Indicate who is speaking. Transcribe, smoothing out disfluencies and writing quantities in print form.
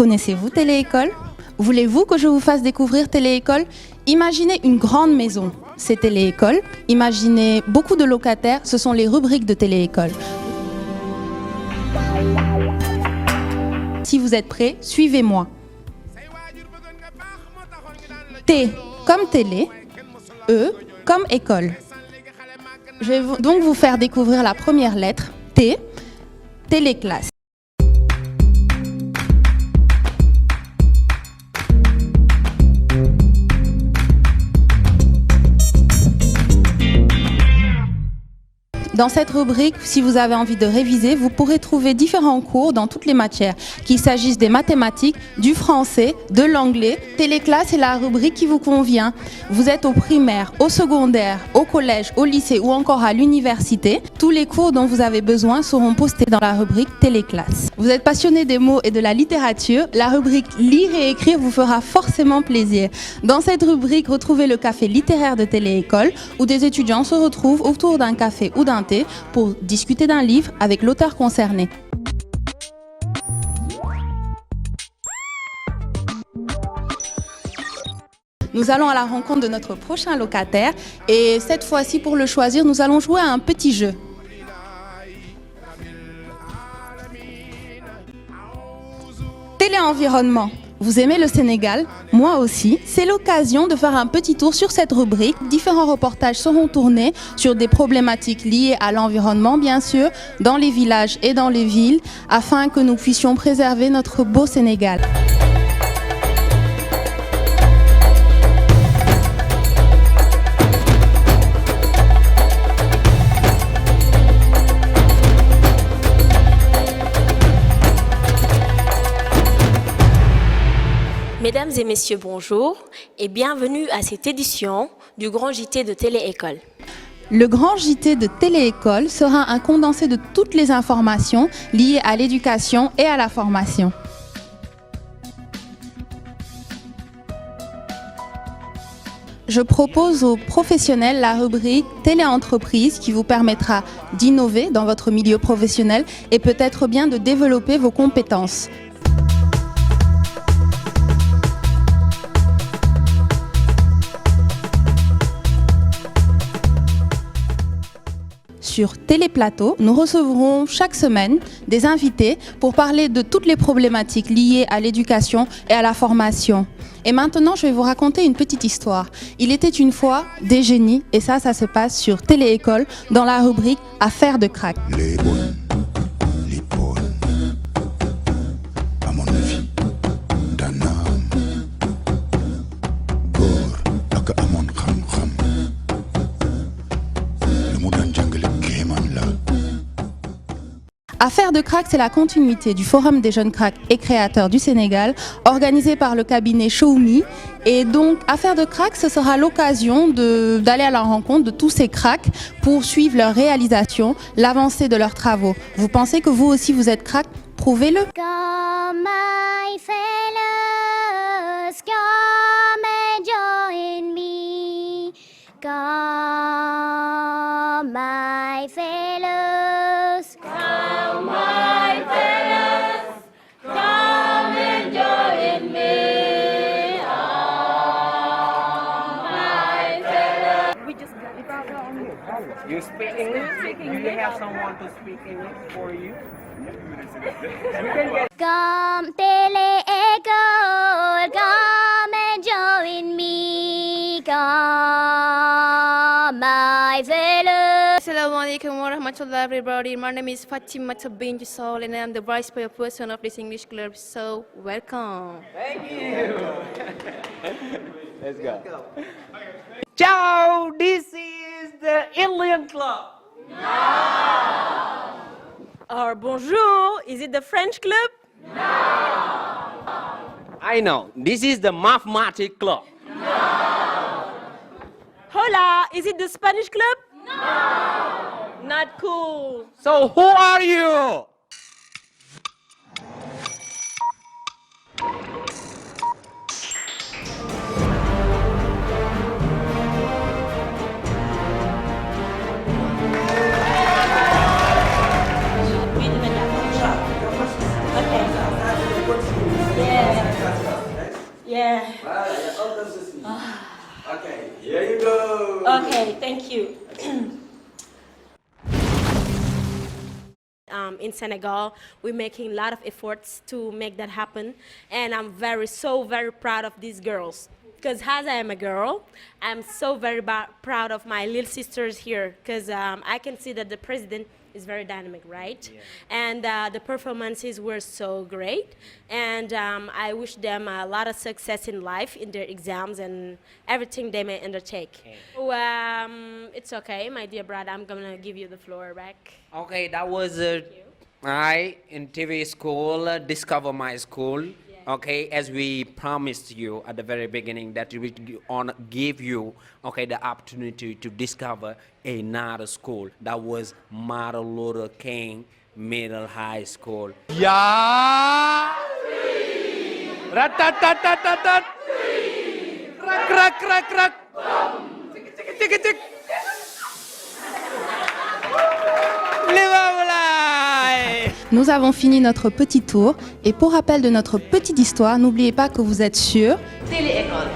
Speaker 1: Connaissez-vous Téléécole? Voulez-vous que je vous fasse découvrir Téléécole? Imaginez une grande maison, c'est Téléécole. Imaginez beaucoup de locataires, ce sont les rubriques de Téléécole. Si vous êtes prêts, suivez-moi. T comme télé, E comme école. Je vais donc vous faire découvrir la première lettre, T, téléclasse. Dans cette rubrique, si vous avez envie de réviser, vous pourrez trouver différents cours dans toutes les matières, qu'il s'agisse des mathématiques, du français, de l'anglais. Téléclasse est la rubrique qui vous convient. Vous êtes au primaire, au secondaire, au collège, au lycée ou encore à l'université. Tous les cours dont vous avez besoin seront postés dans la rubrique Téléclasse. Vous êtes passionné des mots et de la littérature, la rubrique Lire et écrire vous fera forcément plaisir. Dans cette rubrique, retrouvez le café littéraire de Téléécole où des étudiants se retrouvent autour d'un café ou d'un thé pour discuter d'un livre avec l'auteur concerné. Nous allons à la rencontre de notre prochain locataire et cette fois-ci, pour le choisir, nous allons jouer à un petit jeu. Téléenvironnement. Vous aimez le Sénégal? Moi aussi. C'est l'occasion de faire un petit tour sur cette rubrique. Différents reportages seront tournés sur des problématiques liées à l'environnement, bien sûr, dans les villages et dans les villes, afin que nous puissions préserver notre beau Sénégal.
Speaker 2: Mesdames et messieurs, bonjour et bienvenue à cette édition du Grand JT de Téléécole.
Speaker 1: Le Grand JT de Téléécole sera un condensé de toutes les informations liées à l'éducation et à la formation. Je propose aux professionnels la rubrique Téléentreprise qui vous permettra d'innover dans votre milieu professionnel et peut-être bien de développer vos compétences. Sur Téléplateau, nous recevrons chaque semaine des invités pour parler de toutes les problématiques liées à l'éducation et à la formation. Et maintenant, je vais vous raconter une petite histoire. Il était une fois des génies, et ça se passe sur Téléécole dans la rubrique Affaires de crack. Affaires de crack, c'est la continuité du Forum des jeunes cracks et créateurs du Sénégal, organisé par le cabinet Xiaomi. Et donc, Affaires de crack, ce sera l'occasion d'aller à la rencontre de tous ces cracks pour suivre leur réalisation, l'avancée de leurs travaux. Vous pensez que vous aussi vous êtes crack? Prouvez-le.
Speaker 3: Come my fellows, come and join me. Come my fellows, come my fellows, come and join me. Come my fellows.
Speaker 4: We just got it out on you. You speak English? Do you have someone to speak English for you?
Speaker 3: Come Téléécole, come and join me. Come my fellows.
Speaker 5: Assalamu alaikum wa rahmatullah everybody. My name is Fatima Bint Soul and I'm the vice chairperson of this English club. So welcome.
Speaker 4: Thank you. Let's go. Ciao, this is the Indian club.
Speaker 5: Or bonjour, is it the French club?
Speaker 4: I know, this is the mathematics club.
Speaker 5: Hola, is it the Spanish club? No. Not cool.
Speaker 4: So who are you?
Speaker 5: Yeah.
Speaker 2: Yeah.
Speaker 6: Okay, here you go.
Speaker 2: Okay, thank you. In Senegal, we're making a lot of efforts to make that happen, and I'm so very proud of these girls. Because as I am a girl, I'm so very proud of my little sisters here, because I can see that the president is very dynamic, right? Yeah. And the performances were so great, and I wish them a lot of success in life, in their exams and everything they may undertake. Okay. So, it's okay, my dear brother, I'm gonna give you the floor back.
Speaker 4: Okay, that was I in TV school, Discover My School. Yeah. Okay, as we promised you at the very beginning that we give you, okay, the opportunity to discover another school. That was Martin Luther King Middle High School.
Speaker 6: Yeah. Rat-tat-tat-tat-tat-tat. Rak-rak-rak-rak. Tik-tik-tik-tik.
Speaker 1: Nous avons fini notre petit tour et pour rappel de notre petite histoire, n'oubliez pas que vous êtes sur
Speaker 7: Télé-école.